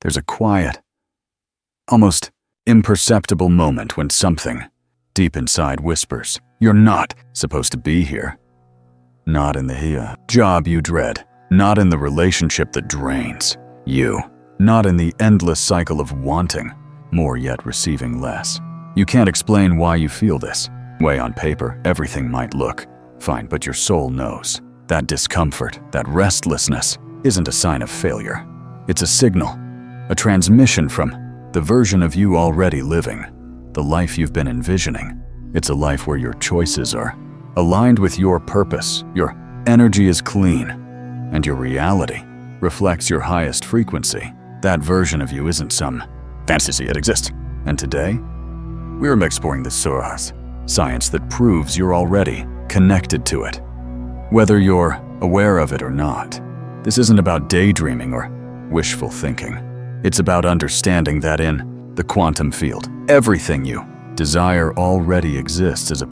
There's a quiet, almost imperceptible moment when something deep inside whispers, "You're not supposed to be here." Not in the job you dread, not in the relationship that drains you, not in the endless cycle of wanting more yet receiving less. You can't explain why you feel this way. On paper, everything might look fine, but your soul knows that discomfort, that restlessness, isn't a sign of failure. It's a signal, a transmission from the version of you already living, the life you've been envisioning. It's a life where your choices are aligned with your purpose, your energy is clean, and your reality reflects your highest frequency. That version of you isn't some fantasy, it exists. And today, we're exploring the source, science that proves you're already connected to it. Whether you're aware of it or not, this isn't about daydreaming or wishful thinking. It's about understanding that in the quantum field, everything you desire already exists as a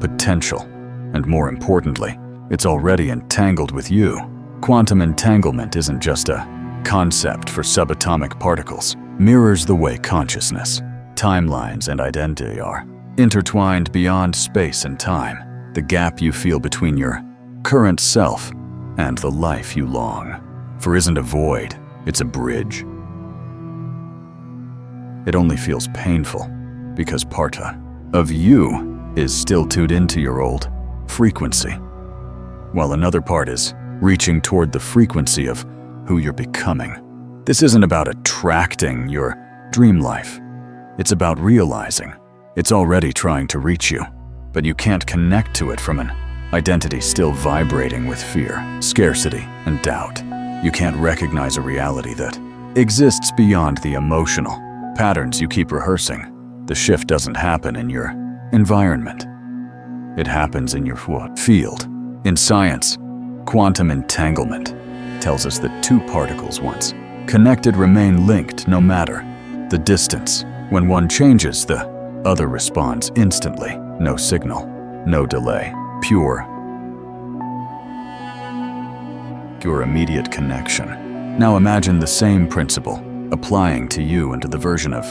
potential. And more importantly, it's already entangled with you. Quantum entanglement isn't just a concept for subatomic particles. Mirrors the way consciousness, timelines, and identity are intertwined beyond space and time. The gap you feel between your current self and the life you long for isn't a void, it's a bridge. It only feels painful because part of you is still tuned into your old frequency, while another part is reaching toward the frequency of who you're becoming. This isn't about attracting your dream life. It's about realizing it's already trying to reach you, but you can't connect to it from an identity still vibrating with fear, scarcity, and doubt. You can't recognize a reality that exists beyond the emotional patterns you keep rehearsing. The shift doesn't happen in your environment. It happens in your field. In science, quantum entanglement tells us that two particles once connected remain linked no matter the distance. When one changes, the other responds instantly. No signal, no delay, pure immediate connection. Now imagine the same principle applying to you and to the version of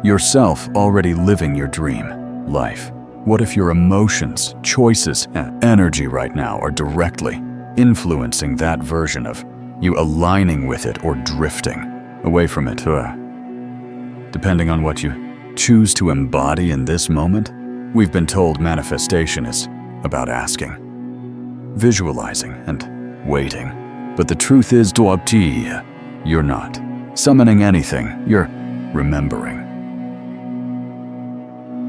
yourself already living your dream life. What if your emotions, choices, and energy right now are directly influencing that version of you, aligning with it or drifting away from it? Depending on what you choose to embody in this moment, we've been told manifestation is about asking, visualizing, and waiting. But the truth is, you're not summoning anything, you're remembering,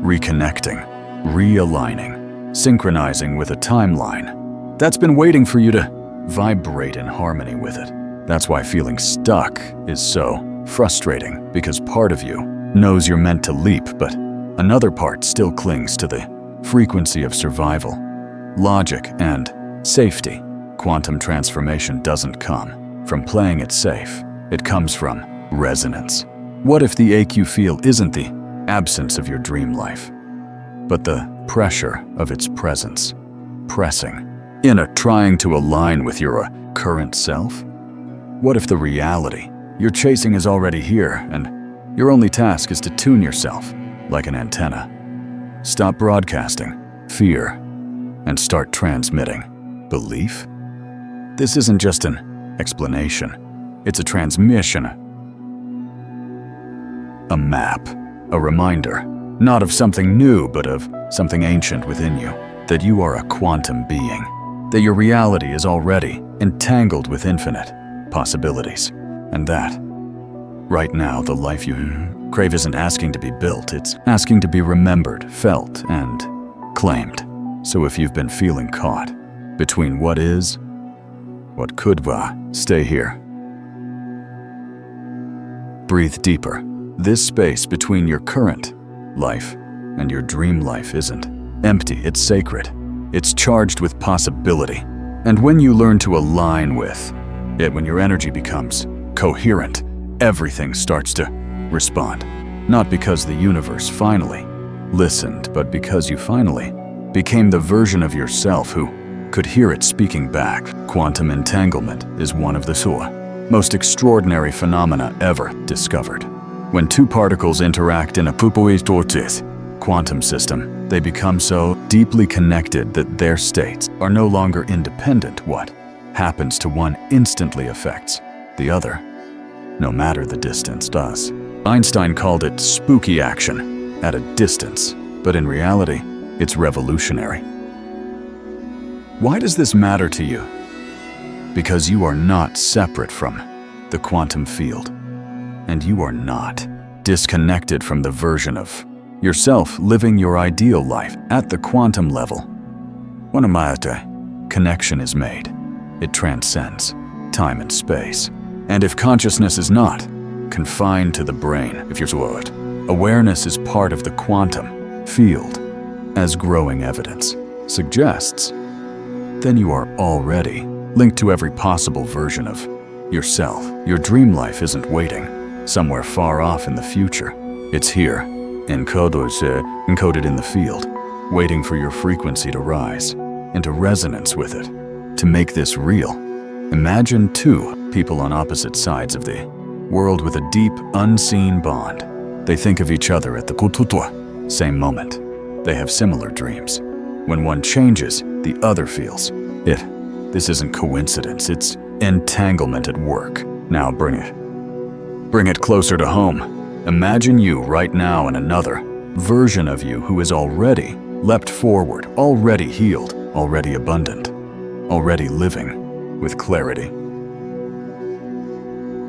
reconnecting, realigning, synchronizing with a timeline that's been waiting for you to vibrate in harmony with it. That's why feeling stuck is so frustrating, because part of you knows you're meant to leap, but another part still clings to the frequency of survival, logic, and safety. Quantum transformation doesn't come from playing it safe. It comes from resonance. What if the ache you feel isn't the absence of your dream life, but the pressure of its presence, pressing in, trying to align with your current self? What if the reality you're chasing is already here, and your only task is to tune yourself like an antenna? Stop broadcasting fear and start transmitting belief. This isn't just an explanation, it's a transmission, a map, a reminder, not of something new, but of something ancient within you, that you are a quantum being, that your reality is already entangled with infinite possibilities, and that, right now, the life you crave isn't asking to be built, it's asking to be remembered, felt, and claimed. So if you've been feeling caught between what is, what could, stay here. Breathe deeper. This space between your current life and your dream life isn't empty, it's sacred. It's charged with possibility. And when you learn to align with it, when your energy becomes coherent, everything starts to respond. Not because the universe finally listened, but because you finally became the version of yourself who could hear it speaking back. Quantum entanglement is one of the most extraordinary phenomena ever discovered. When two particles interact in a quantum system, they become so deeply connected that their states are no longer independent. What happens to one instantly affects the other, no matter the distance does. Einstein called it spooky action at a distance, but in reality, it's revolutionary. Why does this matter to you? Because you are not separate from the quantum field, and you are not disconnected from the version of yourself living your ideal life at the quantum level. When a connection is made, it transcends time and space. And if consciousness is not confined to the brain, if you're sword, awareness is part of the quantum field, as growing evidence suggests, then you are already linked to every possible version of yourself. Your dream life isn't waiting somewhere far off in the future. It's here, encoded in the field, waiting for your frequency to rise into resonance with it. To make this real, imagine two people on opposite sides of the world with a deep, unseen bond. They think of each other at the same moment. They have similar dreams. When one changes, the other feels it. This isn't coincidence, it's entanglement at work. Now bring it closer to home. Imagine you right now and another version of you who is already leapt forward, already healed, already abundant, already living with clarity.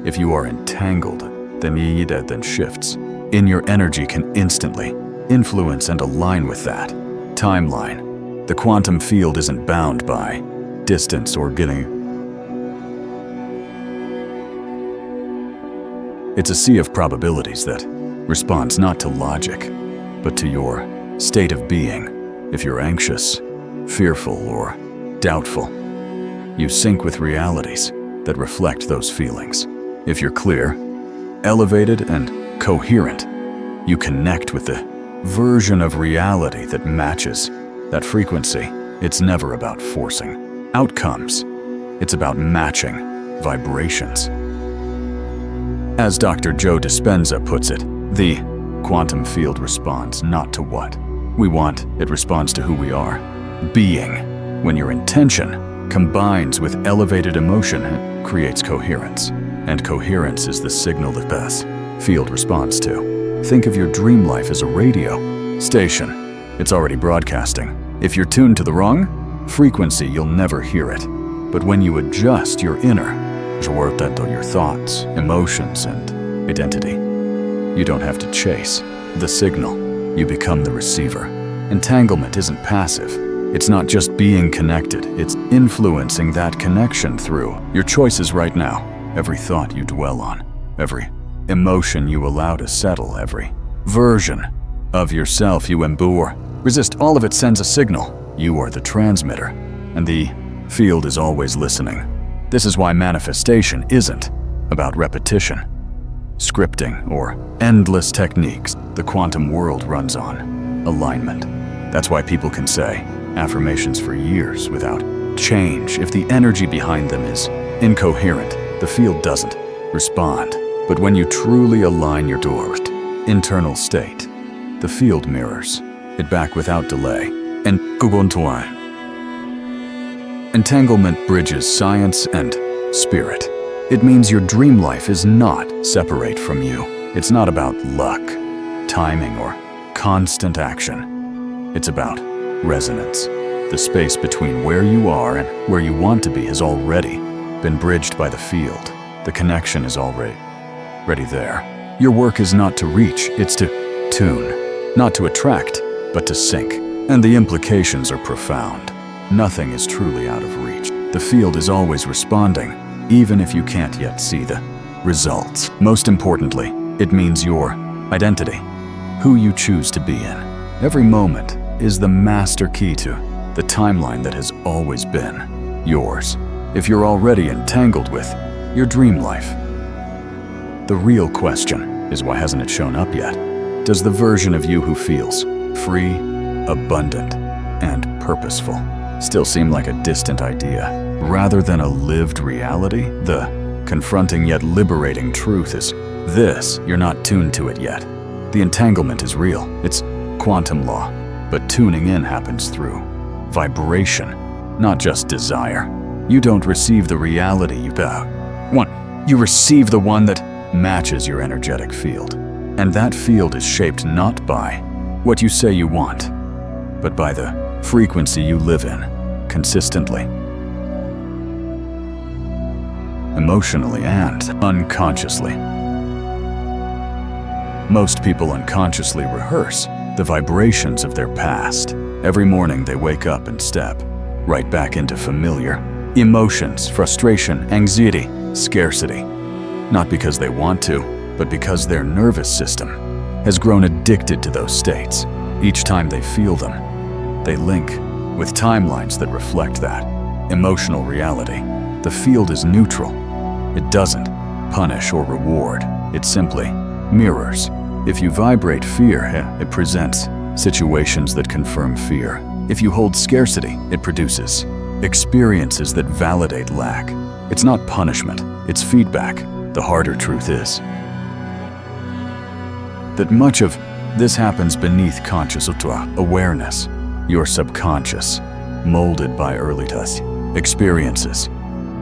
If you are entangled, then shifts in your energy can instantly influence and align with that timeline. The quantum field isn't bound by distance or getting. It's a sea of probabilities that responds not to logic, but to your state of being. If you're anxious, fearful, or doubtful, you sync with realities that reflect those feelings. If you're clear, elevated, and coherent, you connect with the version of reality that matches that frequency. It's never about forcing outcomes. It's about matching vibrations. As Dr. Joe Dispenza puts it, the quantum field responds not to what we want, it responds to who we are. Being, when your intention combines with elevated emotion, it creates coherence. And coherence is the signal that the field responds to. Think of your dream life as a radio station. It's already broadcasting. If you're tuned to the wrong frequency, you'll never hear it. But when you adjust your inner, your thoughts, emotions, and identity, you don't have to chase the signal. You become the receiver. Entanglement isn't passive. It's not just being connected. It's influencing that connection through your choices right now. Every thought you dwell on, every emotion you allow to settle, every version of yourself you embure. Resist, all of it sends a signal. You are the transmitter, and the field is always listening. This is why manifestation isn't about repetition, scripting, or endless techniques. The quantum world runs on alignment. That's why people can say affirmations for years without change. If the energy behind them is incoherent, the field doesn't respond. But when you truly align your internal state, the field mirrors it back without delay. And entanglement bridges science and spirit. It means your dream life is not separate from you. It's not about luck, timing, or constant action. It's about resonance. The space between where you are and where you want to be has already been bridged by the field. The connection is already there. Your work is not to reach, it's to tune. Not to attract, but to sync. And the implications are profound. Nothing is truly out of reach. The field is always responding, even if you can't yet see the results. Most importantly, it means your identity, who you choose to be in. Every moment is the master key to the timeline that has always been yours. If you're already entangled with your dream life, the real question is, why hasn't it shown up yet? Does the version of you who feels free, abundant, and purposeful still seem like a distant idea rather than a lived reality? The confronting yet liberating truth is this: you're not tuned to it yet. The entanglement is real. It's quantum law. But tuning in happens through vibration, not just desire. You don't receive the reality you want. You receive the one that matches your energetic field. And that field is shaped not by what you say you want, but by the frequency you live in consistently, emotionally and unconsciously. Most people unconsciously rehearse the vibrations of their past. Every morning they wake up and step right back into familiar emotions, frustration, anxiety, scarcity. Not because they want to, but because their nervous system has grown addicted to those states. Each time they feel them, they link with timelines that reflect that emotional reality. The field is neutral. It doesn't punish or reward. It simply mirrors. If you vibrate fear, it presents situations that confirm fear. If you hold scarcity, it produces experiences that validate lack. It's not punishment, it's feedback. The harder truth is that much of this happens beneath conscious awareness, your subconscious, molded by early experiences,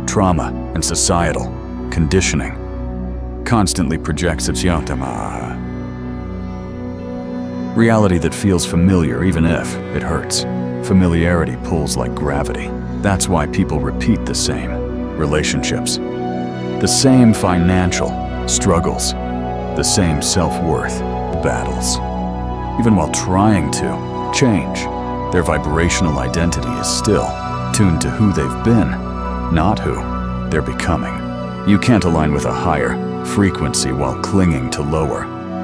trauma, and societal conditioning, constantly projects its reality that feels familiar even if it hurts. Familiarity pulls like gravity. That's why people repeat the same relationships, the same financial struggles, the same self-worth battles. Even while trying to change, their vibrational identity is still tuned to who they've been, not who they're becoming. You can't align with a higher frequency while clinging to lower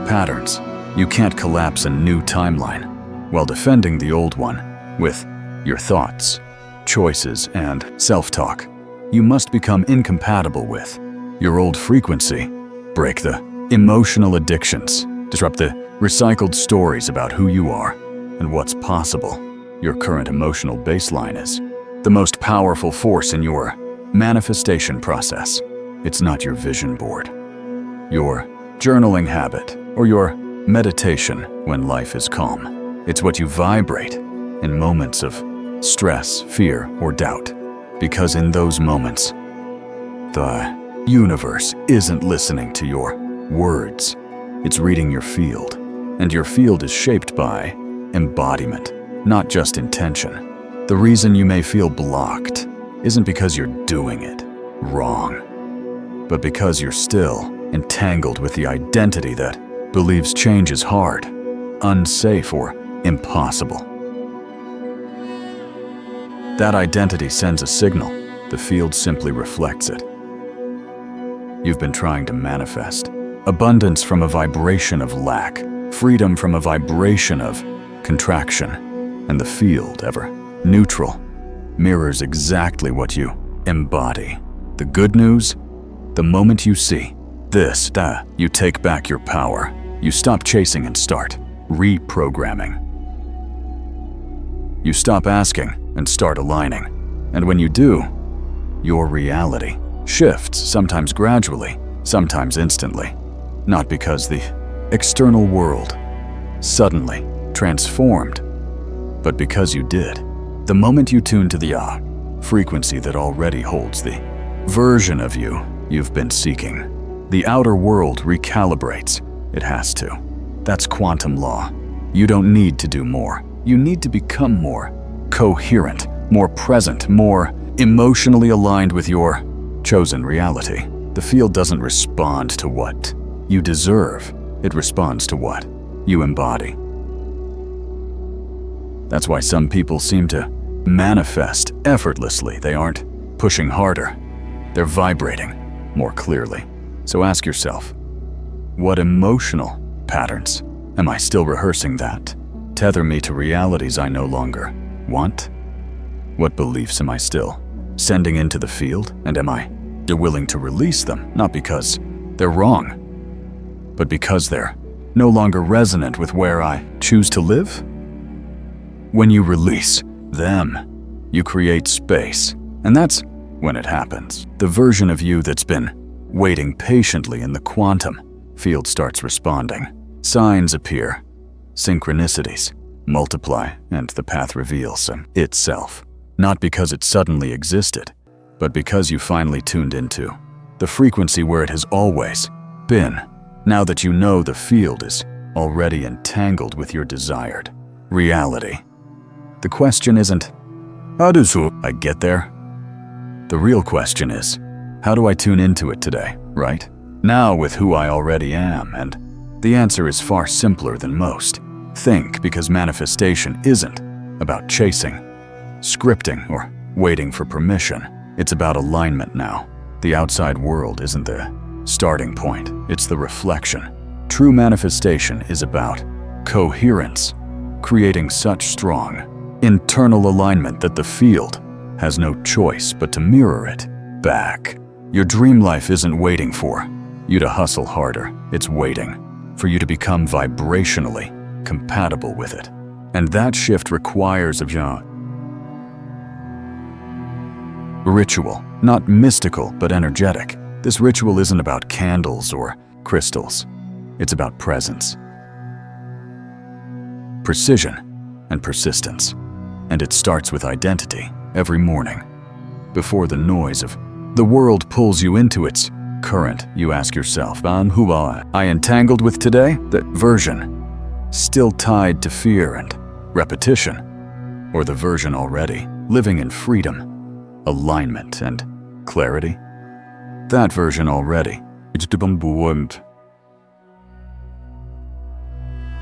patterns. You can't collapse a new timeline while defending the old one with your thoughts, choices, and self-talk. You must become incompatible with your old frequency, break the emotional addictions, disrupt the recycled stories about who you are and what's possible. Your current emotional baseline is the most powerful force in your manifestation process. It's not your vision board, your journaling habit, or your meditation when life is calm. It's what you vibrate in moments of stress, fear, or doubt. Because in those moments, the universe isn't listening to your words. It's reading your field. And your field is shaped by embodiment, not just intention. The reason you may feel blocked isn't because you're doing it wrong, but because you're still entangled with the identity that believes change is hard, unsafe, or impossible. That identity sends a signal. The field simply reflects it. You've been trying to manifest abundance from a vibration of lack, freedom from a vibration of contraction, and the field, ever neutral, mirrors exactly what you embody. The good news: the moment you see this, you take back your power. You stop chasing and start reprogramming. You stop asking and start aligning. And when you do, your reality shifts, sometimes gradually, sometimes instantly. Not because the external world suddenly transformed, but because you did. The moment you tune to the frequency that already holds the version of you you've been seeking, the outer world recalibrates. It has to. That's quantum law. You don't need to do more. You need to become more coherent, more present, more emotionally aligned with your chosen reality. The field doesn't respond to what you deserve. It responds to what you embody. That's why some people seem to manifest effortlessly. They aren't pushing harder. They're vibrating more clearly. So ask yourself, what emotional patterns am I still rehearsing that tether me to realities I no longer want? What beliefs am I still sending into the field, and am I willing to release them, not because they're wrong, but because they're no longer resonant with where I choose to live? When you release them, you create space, and that's when it happens. The version of you that's been waiting patiently, and the quantum field starts responding. Signs appear, synchronicities multiply, and the path reveals itself. Not because it suddenly existed, but because you finally tuned into the frequency where it has always been, now that you know the field is already entangled with your desired reality. The question isn't, how do I get there? The real question is, how do I tune into it today, right? Now with who I already am, and the answer is far simpler than most think, because manifestation isn't about chasing, scripting, or waiting for permission. It's about alignment now. The outside world isn't the starting point, it's the reflection. True manifestation is about coherence, creating such strong internal alignment that the field has no choice but to mirror it back. Your dream life isn't waiting for you to hustle harder, it's waiting for you to become vibrationally compatible with it. And that shift requires a ritual, not mystical but energetic. This ritual isn't about candles or crystals. It's about presence, precision, and persistence. And it starts with identity every morning. Before the noise of the world pulls you into its current, you ask yourself, who am I entangled with today? That version still tied to fear and repetition, or the version already living in freedom, alignment, and clarity? That version already. It's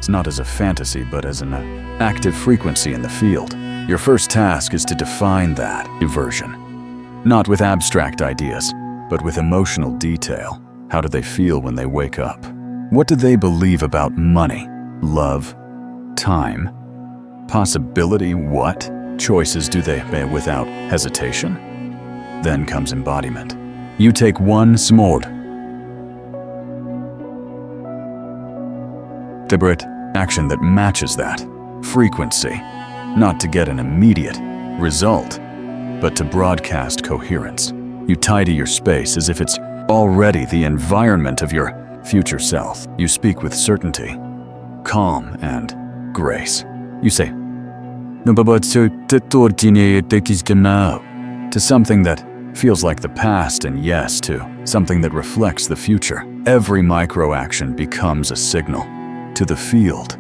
not as a fantasy, but as an active frequency in the field. Your first task is to define that version, not with abstract ideas, but with emotional detail. How do they feel when they wake up? What do they believe about money, love, time, possibility? What choices do they make without hesitation? Then comes embodiment. You take one small, deliberate action that matches that frequency, not to get an immediate result, but to broadcast coherence. You tidy your space as if it's already the environment of your future self. You speak with certainty, calm, and grace. You say, to something that feels like the past, and yes to something that reflects the future. Every micro-action becomes a signal to the field,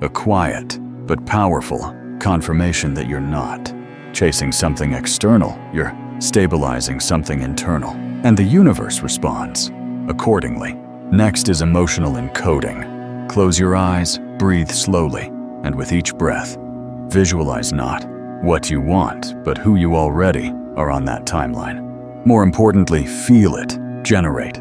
a quiet but powerful confirmation that you're not chasing something external, you're stabilizing something internal, and the universe responds accordingly. Next is emotional encoding. Close your eyes, breathe slowly, and with each breath, visualize not what you want, but who you already are on that timeline. More importantly, feel it generate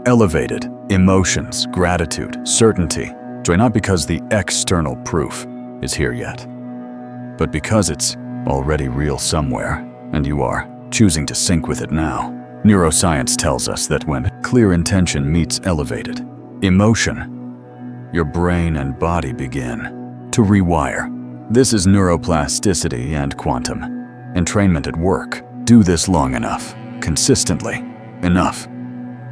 elevated emotions, gratitude, certainty, joy, not because the external proof is here yet, but because it's already real somewhere, and you are choosing to sync with it now. Neuroscience tells us that when clear intention meets elevated emotion, your brain and body begin to rewire. This is neuroplasticity and quantum entrainment at work. Do this long enough, consistently enough,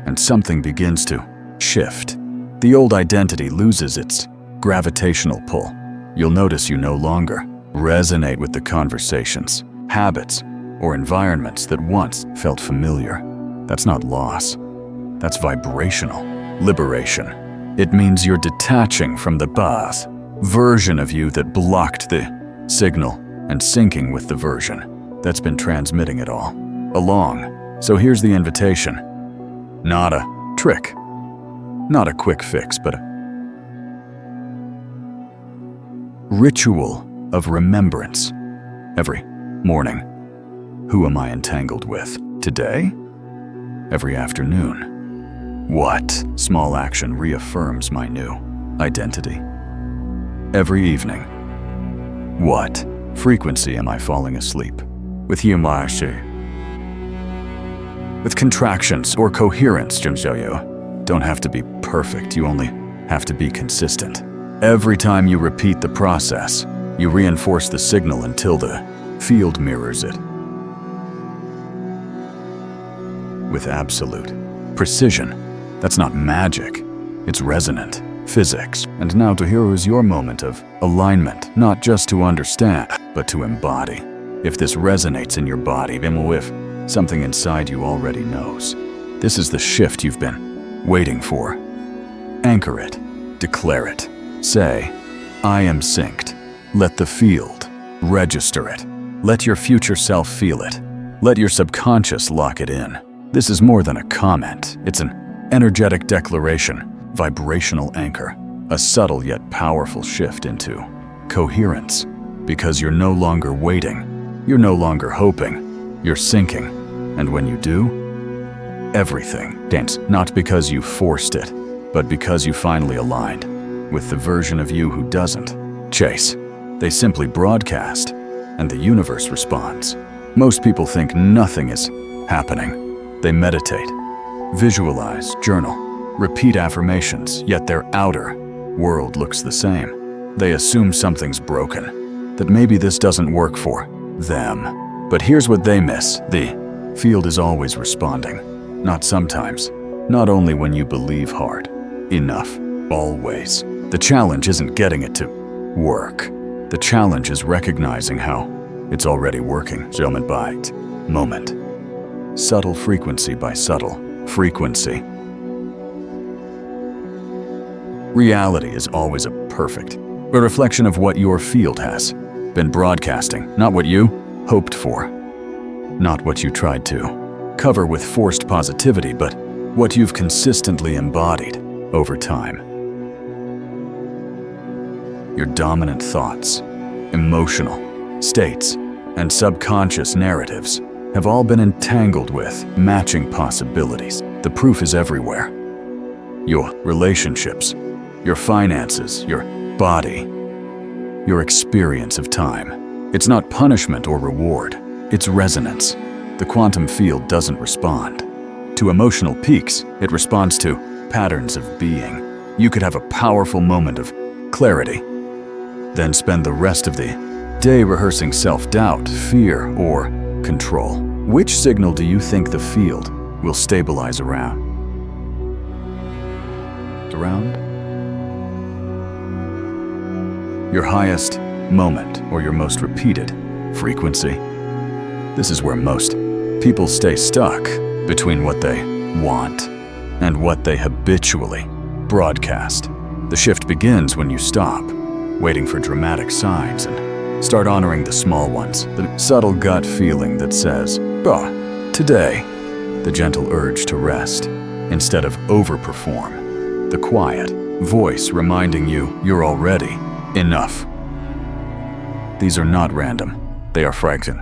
and something begins to shift. The old identity loses its gravitational pull. You'll notice you no longer resonate with the conversations, habits, or environments that once felt familiar. That's not loss. That's vibrational liberation. It means you're detaching from the buzz version of you that blocked the signal and syncing with the version that's been transmitting it all along. So here's the invitation. Not a trick, not a quick fix, but a ritual of remembrance. Every morning, who am I entangled with today? Every afternoon, what small action reaffirms my new identity? Every evening, what frequency am I falling asleep with Yumashi? With contractions or coherence, Jimjoyo, don't have to be perfect, you only have to be consistent. Every time you repeat the process, you reinforce the signal until the field mirrors it. with absolute precision. That's not magic, it's resonant physics. And now here is your moment of alignment, not just to understand, but to embody. If this resonates in your body, then if something inside you already knows. This is the shift you've been waiting for. Anchor it, declare it. Say, I am synced. Let the field register it. Let your future self feel it. Let your subconscious lock it in. This is more than a comment. It's an energetic declaration, vibrational anchor, a subtle yet powerful shift into coherence. Because you're no longer waiting, you're no longer hoping, you're syncing. And when you do, everything dance, not because you forced it, but because you finally aligned with the version of you who doesn't chase. They simply broadcast, and the universe responds. Most people think nothing is happening. They meditate, visualize, journal, repeat affirmations, yet their outer world looks the same. They assume something's broken, that maybe this doesn't work for them. But here's what they miss. The field is always responding. Not sometimes, not only when you believe hard enough, always. The challenge isn't getting it to work. The challenge is recognizing how it's already working, moment by moment. Subtle frequency by subtle frequency. Reality is always a reflection of what your field has been broadcasting, not what you hoped for, not what you tried to cover with forced positivity, but what you've consistently embodied over time. Your dominant thoughts, emotional states, and subconscious narratives have all been entangled with matching possibilities. The proof is everywhere. Your relationships, your finances, your body, your experience of time. It's not punishment or reward, it's resonance. The quantum field doesn't respond to emotional peaks, it responds to patterns of being. You could have a powerful moment of clarity, then spend the rest of the day rehearsing self-doubt, fear, or control. Which signal do you think the field will stabilize around? Your highest moment or your most repeated frequency. This is where most people stay stuck between what they want and what they habitually broadcast. The shift begins when you stop waiting for dramatic signs and start honoring the small ones, the subtle gut feeling that says, today, the gentle urge to rest instead of overperform, the quiet voice reminding you you're already enough. These are not random, they are fragment.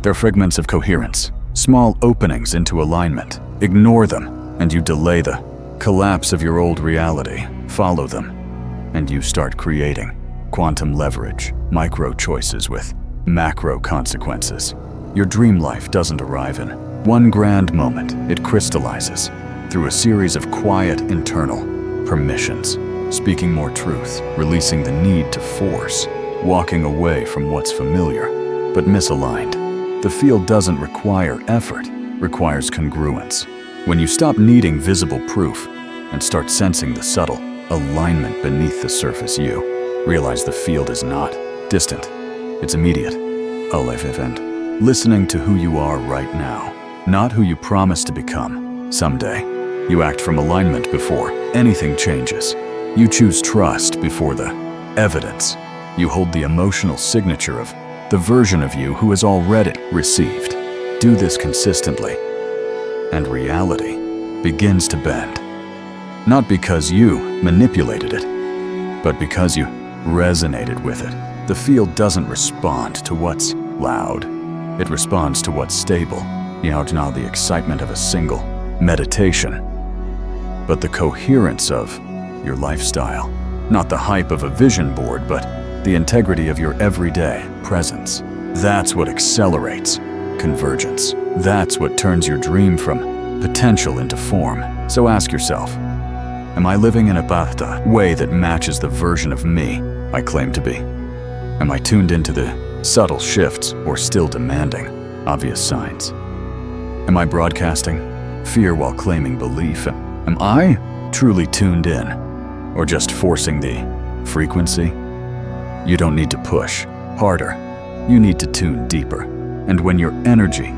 They're fragments of coherence, small openings into alignment. Ignore them, and you delay the collapse of your old reality. Follow them, and you start creating quantum leverage, micro choices with macro consequences. Your dream life doesn't arrive in one grand moment. It crystallizes through a series of quiet internal permissions, speaking more truth, releasing the need to force, walking away from what's familiar but misaligned. The field doesn't require effort, requires congruence. When you stop needing visible proof and start sensing the subtle alignment beneath the surface, you realize the field is not distant, it's immediate, alive and listening to who you are right now, not who you promise to become someday. You act from alignment before anything changes. You choose trust before the evidence. You hold the emotional signature of the version of you who has already received. Do this consistently, and reality begins to bend. Not because you manipulated it, but because you resonated with it. The field doesn't respond to what's loud. It responds to what's stable. Now the excitement of a single meditation, but the coherence of your lifestyle. Not the hype of a vision board, but the integrity of your everyday presence. That's what accelerates convergence. That's what turns your dream from potential into form. So ask yourself, am I living in a way that matches the version of me I claim to be? Am I tuned into the subtle shifts or still demanding obvious signs? Am Am I broadcasting fear while claiming belief? Am I truly tuned in, or just forcing the frequency? You don't need to push harder. You need to tune deeper. And when your energy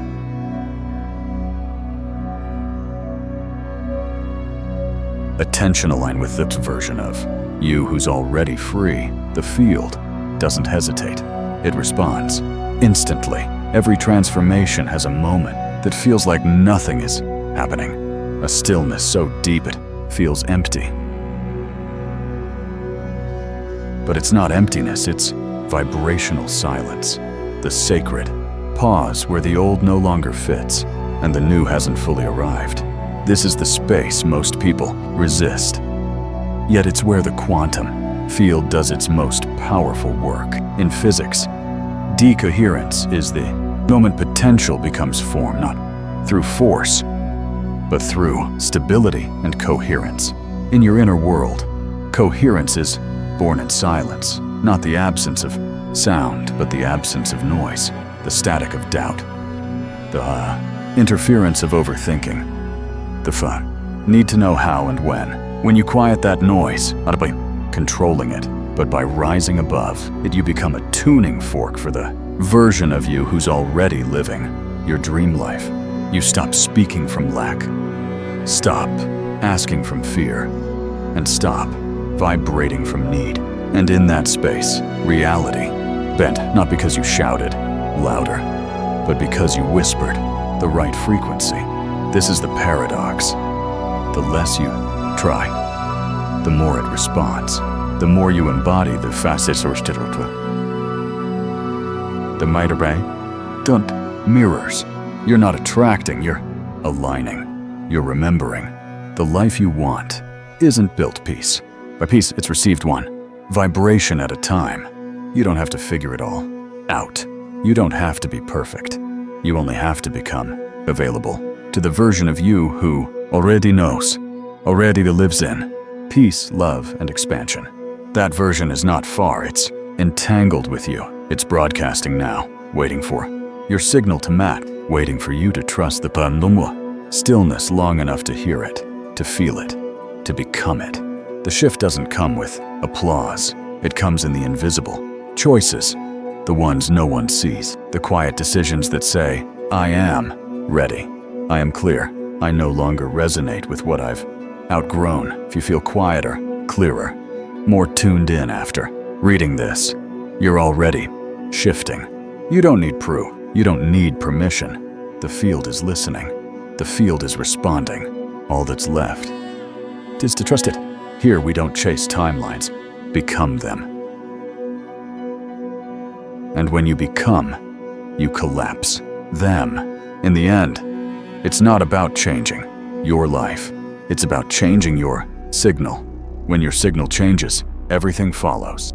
attention align with this version of you who's already free, the field doesn't hesitate. It responds instantly. Every transformation has a moment that feels like nothing is happening. A stillness so deep it feels empty. But it's not emptiness, it's vibrational silence. The sacred pause where the old no longer fits and the new hasn't fully arrived. This is the space most people resist. Yet it's where the quantum field does its most powerful work. In physics, decoherence is the moment potential becomes formed, not through force, but through stability and coherence. In your inner world, coherence is born in silence, not the absence of sound, but the absence of noise, the static of doubt, the interference of overthinking, the fun. Need to know how and when. When you quiet that noise, not by controlling it, but by rising above it, you become a tuning fork for the version of you who's already living your dream life. You stop speaking from lack, stop asking from fear, and stop vibrating from need. And in that space, reality bent, not because you shouted louder, but because you whispered the right frequency. This is the paradox. The less you try, the more it responds. The more you embody the facets or the mitre don't mirrors. You're not attracting, you're aligning. You're remembering. The life you want isn't built piece by piece, it's received one vibration at a time. You don't have to figure it all out. You don't have to be perfect. You only have to become available to the version of you who already knows, already lives in peace, love, and expansion. That version is not far, it's entangled with you. It's broadcasting now, waiting for your signal to match, waiting for you to trust the pandumwa stillness long enough to hear it, to feel it, to become it. The shift doesn't come with applause. It comes in the invisible choices, the ones no one sees, the quiet decisions that say, I am ready. I am clear. I no longer resonate with what I've outgrown. If you feel quieter, clearer, more tuned in after reading this, you're already shifting. You don't need proof. You don't need permission. The field is listening. The field is responding. All that's left is to trust it. Here we don't chase timelines. Become them. And when you become, you collapse them. In the end, it's not about changing your life. It's about changing your signal. When your signal changes, everything follows.